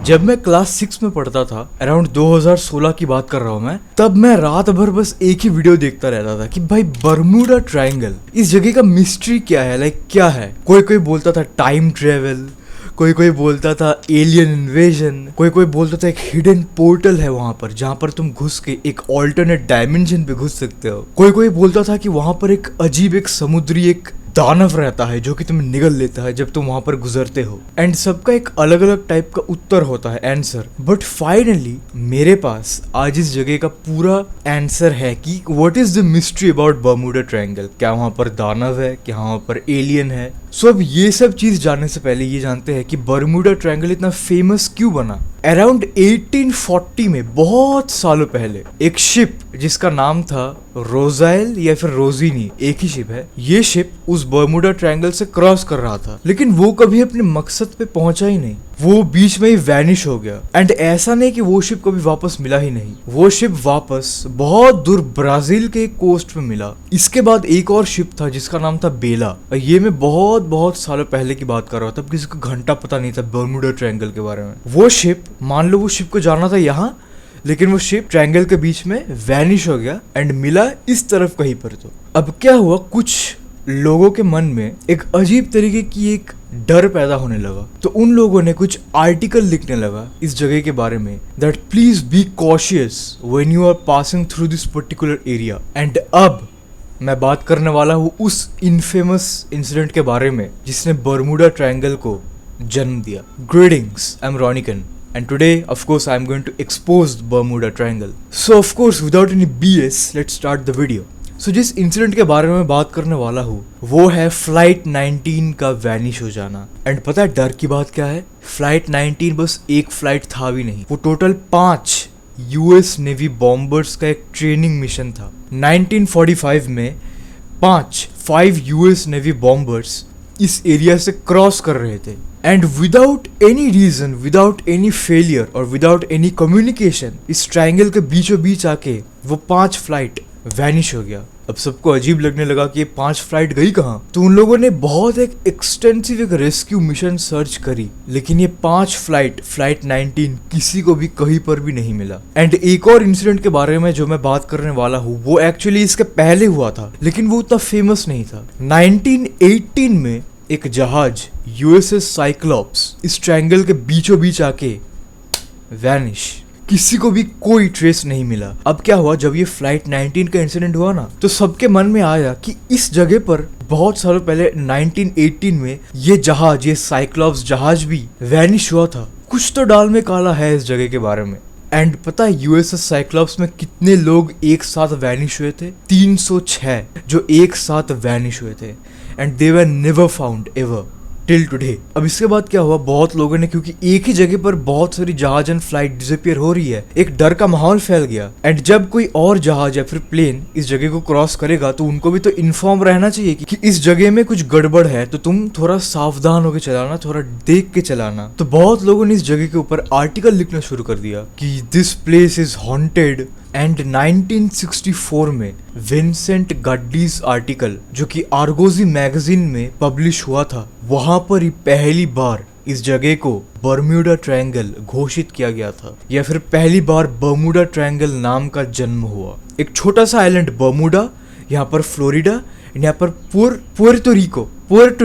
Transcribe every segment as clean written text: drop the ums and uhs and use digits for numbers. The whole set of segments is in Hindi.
जब मैं क्लास 6 में पढ़ता था, अराउंड 2016 की बात कर रहा हूँ मैं, तब मैं रात भर बस एक ही वीडियो देखता रहता था कि भाई बर्मुडा ट्रायंगल, इस जगह का मिस्ट्री क्या है, लाइक क्या है। कोई कोई बोलता था टाइम ट्रेवल, कोई कोई बोलता था एलियन इन्वेजन, कोई कोई बोलता था एक हिडन पोर्टल है वहां पर जहां पर तुम घुस के एक ऑल्टरनेट डायमेंशन पे घुस सकते हो। कोई कोई बोलता था कि वहां पर एक अजीब एक समुद्री एक दानव रहता है जो कि तुम्हें निगल लेता है जब तुम वहां पर गुजरते हो। एंड सबका एक अलग अलग टाइप का उत्तर होता है, आंसर। बट फाइनली मेरे पास आज इस जगह का पूरा आंसर है कि what is the mystery about Bermuda triangle. क्या वहां पर दानव है, क्या वहां पर एलियन है। सो अब ये सब चीज जानने से पहले ये जानते हैं कि बर्मुडा ट्रायंगल इतना फेमस क्यों बना। अराउंड 1840 में, बहुत सालों पहले, एक शिप जिसका नाम था रोजाइल या फिर रोजिनी, एक ही शिप है, ये शिप उस बर्मुडा ट्रायंगल से क्रॉस कर रहा था, लेकिन वो कभी अपने मकसद पे पहुंचा ही नहीं। वो बीच में ही वैनिश हो गया। एंड ऐसा नहीं कि वो शिप कभी वापस मिला ही नहीं, वो शिप वापस बहुत दूर ब्राजील के कोस्ट पे मिला। इसके बाद एक और शिप था जिसका नाम था बेला। ये मैं बहुत सालों पहले की बात कर रहा था, तब किसी को घंटा पता नहीं था बर्मुडा ट्रायंगल के बारे में। वो शिप, मान लो वो शिप को जाना था यहाँ, लेकिन वो शिप ट्रायंगल के बीच में वैनिश हो गया एंड मिला इस तरफ कहीं पर। तो अब क्या हुआ, कुछ लोगों के मन में एक अजीब तरीके की एक डर पैदा होने लगा। तो उन लोगों ने कुछ आर्टिकल लिखने लगा इस जगह के बारे में, that please be cautious when you are passing through this particular area. And अब मैं बात करने वाला हूँ उस इनफेमस इंसिडेंट के बारे में जिसने बर्मुडा ट्रायंगल को जन्म दिया। Greetings, I am Ronikan and today of course I am going to expose the Bermuda Triangle. So of course without any BS, let's start the video. So जिस इंसिडेंट के बारे में बात करने वाला हूँ वो है फ्लाइट 19 का वैनिश हो जाना। एंड पता है डर की बात क्या है, फ्लाइट 19 बस एक फ्लाइट था भी नहीं, वो टोटल 5 यूएस नेवी बॉम्बर्स का एक ट्रेनिंग मिशन था। 1945 में 5 यूएस नेवी बॉम्बर्स इस एरिया से क्रॉस कर रहे थे and without any reason, without any failure और विदाउट एनी कम्युनिकेशन इस ट्रायंगल के बीचों बीच आके वो 5 फ्लाइट वैनिश हो गया। अब सबको अजीब लगने लगा कि ये 5 फ्लाइट गई कहाँ। तो उन लोगों ने बहुत एक एक्सटेंसिव एक रेस्क्यू मिशन सर्च करी, लेकिन ये 5 फ्लाइट 19 किसी को भी कहीं पर भी नहीं मिला। एंड एक और इंसिडेंट के बारे में जो मैं बात करने वाला हूँ वो एक्चुअली इसके पहले हुआ था, लेकिन वो उतना फेमस नहीं था। 1918 में एक जहाज यूएसएस साइक्लॉप्स इस ट्रायंगल के बीचों बीच आके वैनिश, किसी को भी कोई ट्रेस नहीं मिला। अब क्या हुआ, जब ये फ्लाइट 19 का इंसिडेंट हुआ ना, तो सबके मन में आया कि इस जगह पर बहुत सालों पहले 1918 में ये जहाज, ये साइक्लॉप्स जहाज भी वैनिश हुआ था। कुछ तो डाल में काला है इस जगह के बारे में। एंड पता है यूएसएस साइक्लॉप्स में कितने लोग एक साथ वैनिश हुए थे? 306 जो एक साथ वैनिश हुए थे and they were never found ever till today. अब इसके बाद क्या हुआ, बहुत लोगों ने, क्योंकि एक ही जगह पर बहुत सारी जहाज एंड फ्लाइट डिसअपियर हो रही है, एक डर का माहौल फैल गया। एंड जब कोई और जहाज या फिर प्लेन इस जगह को क्रॉस करेगा तो उनको भी तो इन्फॉर्म रहना चाहिए कि इस जगह में कुछ गड़बड़ है, तो तुम थोड़ा सावधान होकर चलाना, थोड़ा देख के चलाना। तो बहुत लोगों ने इस जगह के ऊपर आर्टिकल लिखना शुरू कर दिया कि this place is haunted. And 1964 में विंसेंट गड्डीज आर्टिकल जो कि आर्गोजी मैगजीन में पब्लिश हुआ था, वहां पर ही पहली बार इस जगह को बर्मुडा ट्रायंगल घोषित किया गया था, या फिर पहली बार बर्मुडा ट्रायंगल नाम का जन्म हुआ। एक छोटा सा आइलैंड बर्मुडा, यहाँ पर फ्लोरिडा, यहाँ पर Puerto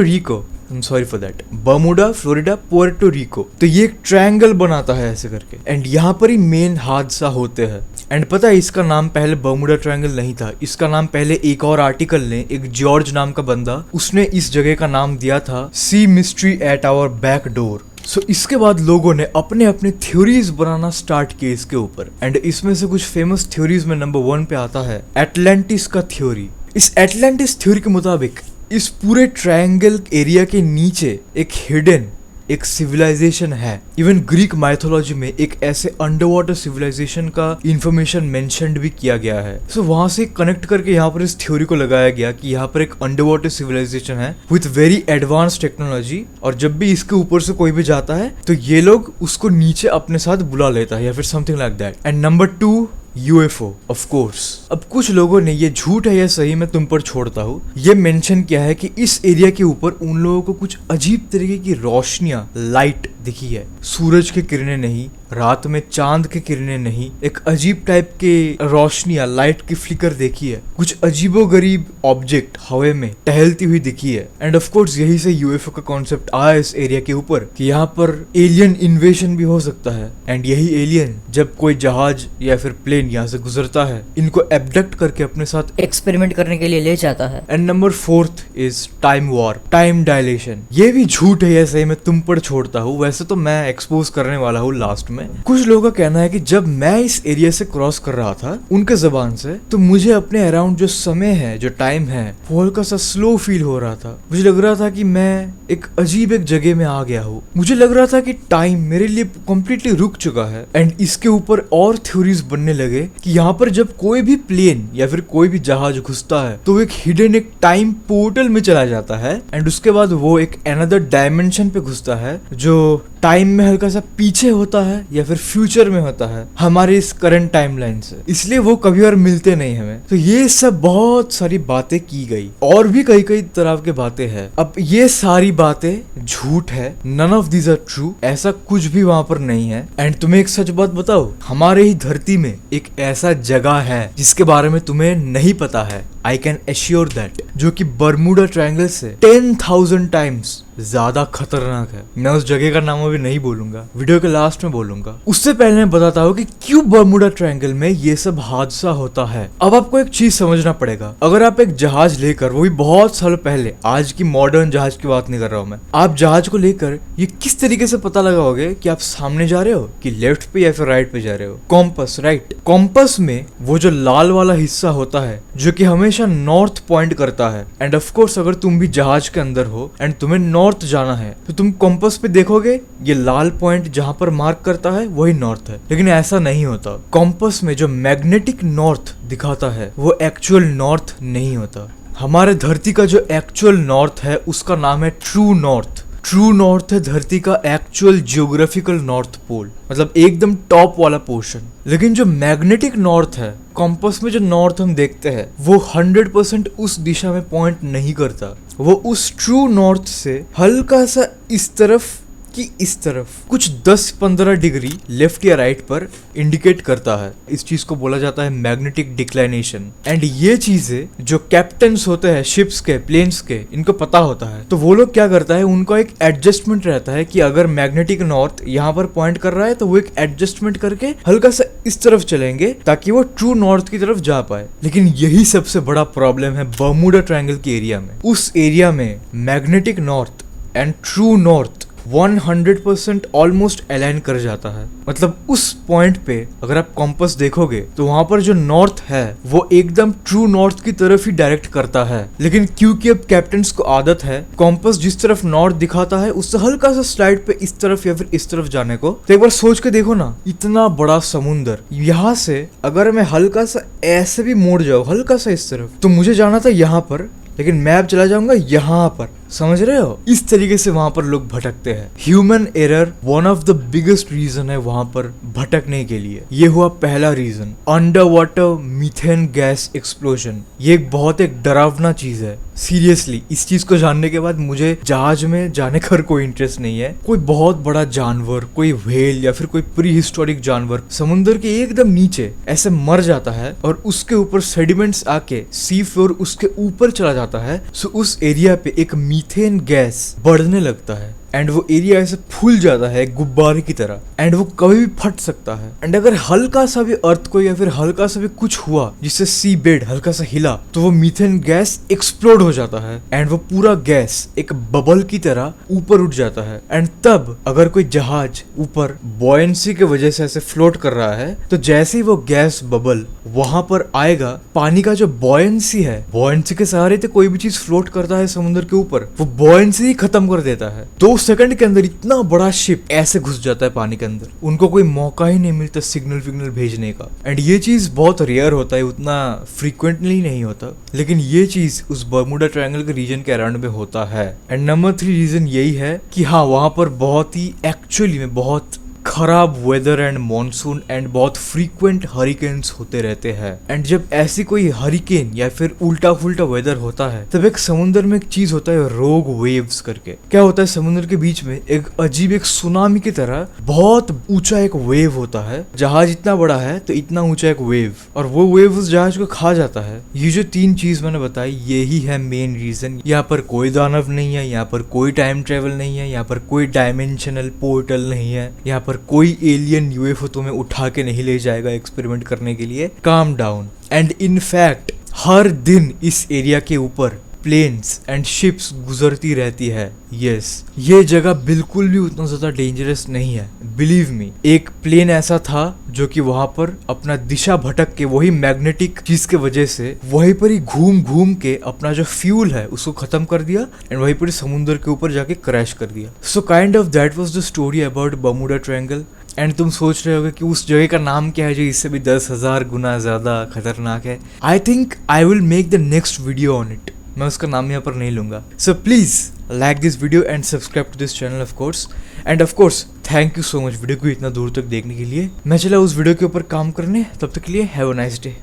Rico, sorry for that, Bermuda, Florida, Puerto Rico. तो ये एक ट्रायंगल बनाता है ऐसे करके। एंड यहाँ पर ही मेन हादसा होते हैं। एंड पता है इसका नाम पहले बर्मुडा ट्रायंगल नहीं था, इसका नाम पहले एक और आर्टिकल ने, एक जॉर्ज नाम का बंदा, उसने इस जगह का नाम दिया था sea mystery at our back door. So इसके बाद लोगों ने अपने अपने थ्योरीज बनाना स्टार्ट किए इसके ऊपर। एंड इसमें से कुछ फेमस थ्योरीज में नंबर 1 पे आता है एटलांटिस का थ्योरी। इस एटलांटिस थ्योरी के मुताबिक इस पूरे ट्रायंगल एरिया के नीचे एक हिडन एक सिविलाइजेशन है। इवन ग्रीक माइथोलॉजी में एक ऐसे अंडर वाटर सिविलाइजेशन का इंफॉर्मेशन मेंशन्ड भी किया गया है। सो वहां से कनेक्ट करके यहाँ पर इस थ्योरी को लगाया गया कि यहाँ पर एक अंडर वाटर सिविलाइजेशन है विथ वेरी एडवांस टेक्नोलॉजी, और जब भी इसके ऊपर से कोई भी जाता है तो ये लोग उसको नीचे अपने साथ बुला लेता है या फिर something like that. And number 2 UFO of course. अब कुछ लोगों ने, ये झूठ है या सही मैं तुम पर छोड़ता हूँ, ये मेंशन किया है कि इस एरिया के ऊपर उन लोगों को कुछ अजीब तरीके की रोशनियां, लाइट दिखी है। सूरज की किरणें नहीं, रात में चांद की किरणें नहीं, एक अजीब टाइप के रोशनियां, लाइट की फ्लिकर देखी है। कुछ अजीबोगरीब ऑब्जेक्ट हवा में टहलती हुई दिखी है। एंड ऑफ कोर्स यही से यूएफओ का कॉन्सेप्ट आया इस एरिया के ऊपर कि यहाँ पर एलियन इन्वेशन भी हो सकता है। एंड यही एलियन जब कोई जहाज या फिर प्लेन यहाँ से गुजरता है, इनको एबडक्ट करके अपने साथ एक्सपेरिमेंट करने के लिए ले जाता है। And number 4 is time warp, time dilation. ये भी झूठ है या सही मैं तुम पर छोड़ता हूँ, वैसे तो मैं एक्सपोज करने वाला हूँ लास्ट में। कुछ लोगों का कहना है कि जब मैं इस एरिया से क्रॉस कर रहा था उनके जबान से, तो मुझे अपने अराउंड जो समय है, जो टाइम है, वो हल्का सा स्लो फील हो रहा था। मुझे लग रहा था कि मैं एक अजीब एक जगह में आ गया हूँ। मुझे लग रहा था कि टाइम मेरे लिए कम्प्लीटली रुक चुका है। एंड इसके ऊपर और थ्योरीज बनने लगे कि यहाँ पर जब कोई भी प्लेन या फिर कोई भी जहाज घुसता है तो एक हिडन एक टाइम पोर्टल में चला जाता है। एंड उसके बाद वो एक अनदर डायमेंशन पे घुसता है जो टाइम में हल्का सा पीछे होता है या फिर फ्यूचर में होता है हमारे इस करंट टाइमलाइन से। इसलिए वो कभी और मिलते नहीं हमें। तो ये सब बहुत सारी बातें की गई, और भी कई कई तरह की बातें हैं। अब ये सारी बातें झूठ है, none of these are true. ऐसा कुछ भी वहां पर नहीं है। एंड तुम्हें एक सच बात बताओ, हमारे ही धरती में एक ऐसा जगह है जिसके बारे में तुम्हें नहीं पता है। आई कैन एश्योर दैट, जो कि बर्मुडा ट्रायंगल से 10,000 टाइम्स ज्यादा खतरनाक है। मैं उस जगह का नाम अभी नहीं बोलूंगा, वीडियो के लास्ट में बोलूंगा। उससे पहले मैं बताता हूँ कि क्यों बर्मुडा ट्रायंगल में ये सब हादसा होता है। अब आपको एक चीज समझना पड़ेगा। अगर आप एक जहाज लेकर, वो भी बहुत साल पहले, आज की मॉडर्न जहाज की बात नहीं कर रहा हूँ मैं, आप जहाज को लेकर ये किस तरीके से पता लगाओगे कि आप सामने जा रहे हो कि लेफ्ट पे या फिर राइट पे जा रहे हो? Compass, right. कॉम्पस में वो जो लाल वाला हिस्सा होता है जो कि हमेशा नॉर्थ पॉइंट करता है। एंड ऑफ कोर्स अगर तुम भी जहाज के अंदर हो एंड तुम्हें नॉर्थ जाना है तो तुम कॉम्पस पे देखोगे ये लाल पॉइंट जहां पर मार्क करता है वही नॉर्थ है। लेकिन ऐसा नहीं होता। कॉम्पस में जो मैग्नेटिक नॉर्थ दिखाता है वो एक्चुअल नॉर्थ नहीं होता। हमारे धरती का जो एक्चुअल नॉर्थ है उसका नाम है ट्रू नॉर्थ। ट्रू नॉर्थ है धरती का एक्चुअल जियोग्राफिकल नॉर्थ पोल, मतलब एकदम टॉप वाला पोर्शन। लेकिन जो मैग्नेटिक नॉर्थ है, कॉम्पस में जो नॉर्थ हम देखते हैं, वो 100% उस दिशा में पॉइंट नहीं करता। वो उस ट्रू नॉर्थ से हल्का सा इस तरफ कि इस तरफ कुछ 10-15 डिग्री लेफ्ट या राइट पर इंडिकेट करता है। इस चीज को बोला जाता है मैग्नेटिक डिक्लाइनेशन। एंड ये चीजें जो कैप्टन्स होते हैं शिप्स के, प्लेन्स के, इनको पता होता है। तो वो लोग क्या करता है, उनका एक एडजस्टमेंट रहता है कि अगर मैग्नेटिक नॉर्थ यहाँ पर पॉइंट कर रहा है तो वो एक एडजस्टमेंट करके हल्का सा इस तरफ चलेंगे ताकि वो ट्रू नॉर्थ की तरफ जा पाए। लेकिन यही सबसे बड़ा प्रॉब्लम है बर्मुडा ट्रायंगल के एरिया में। उस एरिया में magnetic north and true north 100% almost align कर जाता है। मतलब उस पॉइंट पे अगर आप कॉम्पस देखोगे तो वहां पर जो नॉर्थ है वो एकदम ट्रू नॉर्थ की तरफ ही डायरेक्ट करता है। लेकिन क्योंकि अब कैप्टन्स को आदत है कॉम्पस जिस तरफ नॉर्थ दिखाता है उससे हल्का सा स्लाइड पे इस तरफ या फिर इस तरफ जाने को, तो एक बार सोच के देखो ना, इतना बड़ा समुंदर, यहाँ से अगर मैं हल्का सा ऐसे भी मोड़ जाऊँ हल्का सा इस तरफ, तो मुझे जाना था यहाँ पर, लेकिन मैं अब चला जाऊंगा यहाँ पर। समझ रहे हो? इस तरीके से वहां पर लोग भटकते हैं। Human error one of the biggest reason है वहां पर भटकने के लिए। ये हुआ पहला reason, under water methane gas explosion. ये एक बहुत एक डरावना चीज है। सीरियसली इस चीज को जानने के बाद मुझे जहाज में जाने का कोई इंटरेस्ट नहीं है। कोई बहुत बड़ा जानवर, कोई व्हेल या फिर कोई प्री हिस्टोरिक जानवर समुद्र के एकदम नीचे ऐसे मर जाता है और उसके ऊपर सेडिमेंट्स आके सी फ्लोर उसके ऊपर चला जाता है, सो उस एरिया पे एक मीथेन गैस बढ़ने लगता है। एंड वो एरिया ऐसे फूल जाता है गुब्बारे की तरह, एंड वो कभी भी फट सकता है। एंड अगर हल्का सा भी अर्थक्वेक या फिर हल्का सा भी कुछ हुआ जिससे सी बेड हल्का सा हिला तो वो मीथेन गैस एक्सप्लोड हो जाता है एंड वो पूरा गैस एक बबल की तरह ऊपर उठ जाता है। एंड तब अगर कोई जहाज ऊपर बॉयंसी की वजह से ऐसे फ्लोट कर रहा है तो जैसे ही वो गैस बबल वहां पर आएगा, पानी का जो बॉयंसी है, बॉयंसी के सहारे तो कोई भी चीज फ्लोट करता है समुद्र के ऊपर, वो बॉयंसी ही खत्म कर देता है। 2 सेकंड के अंदर इतना बड़ा शिप ऐसे घुस जाता है पानी के अंदर, उनको कोई मौका ही नहीं मिलता सिग्नल विग्नल भेजने का। एंड ये चीज बहुत रेयर होता है, उतना फ्रीक्वेंटली नहीं होता, लेकिन ये चीज उस बर्मुडा ट्रायंगल के रीजन के अराउंड में होता है। एंड नंबर 3 रीजन यही है कि हाँ, वहां पर बहुत ही एक्चुअली में बहुत खराब वेदर एंड मॉनसून एंड बहुत फ्रीक्वेंट हरिकेन्स होते रहते हैं। एंड जब ऐसी कोई हरिकेन या फिर उल्टा फुल्टा वेदर होता है तब एक समुद्र में एक चीज होता है रोग वेव्स करके। क्या होता है, समुद्र के बीच में एक अजीब एक सुनामी की तरह बहुत ऊंचा एक वेव होता है। जहाज इतना बड़ा है तो इतना ऊंचा एक वेव, और वो वेव उस जहाज को खा जाता है। ये जो 3 चीज मैंने बताई यही है मेन रीजन। यहाँ पर कोई दानव नहीं है, यहाँ पर कोई टाइम ट्रेवल नहीं है, यहाँ पर कोई डायमेंशनल पोर्टल नहीं है, यहाँ पर कोई एलियन यूएफओ तुम्हें उठा के नहीं ले जाएगा एक्सपेरिमेंट करने के लिए। Calm down. And in fact हर दिन इस एरिया के ऊपर प्लेन्स एंड शिप्स गुजरती रहती है। यस, ये जगह बिल्कुल भी उतना ज्यादा डेंजरस नहीं है, बिलीव मी। एक प्लेन ऐसा था जो कि वहां पर अपना दिशा भटक के वही मैग्नेटिक चीज के वजह से वहीं पर ही घूम घूम के अपना जो फ्यूल है उसको खत्म कर दिया एंड वहीं पर समुद्र के ऊपर जाके क्रैश कर दिया। So kind of that was the story about Bermuda triangle. And तुम सोच रहे होगे कि उस जगह का नाम क्या है जो इससे भी 10,000 गुना ज्यादा खतरनाक है। I think I will make the next video on it. मैं उसका नाम यहाँ पर नहीं लूंगा। So please like this video and subscribe to this channel of course. And of course thank you so much video को इतना दूर तक देखने के लिए। मैं चला उस वीडियो के ऊपर काम करने, तब तक के लिए हैव अ नाइस डे।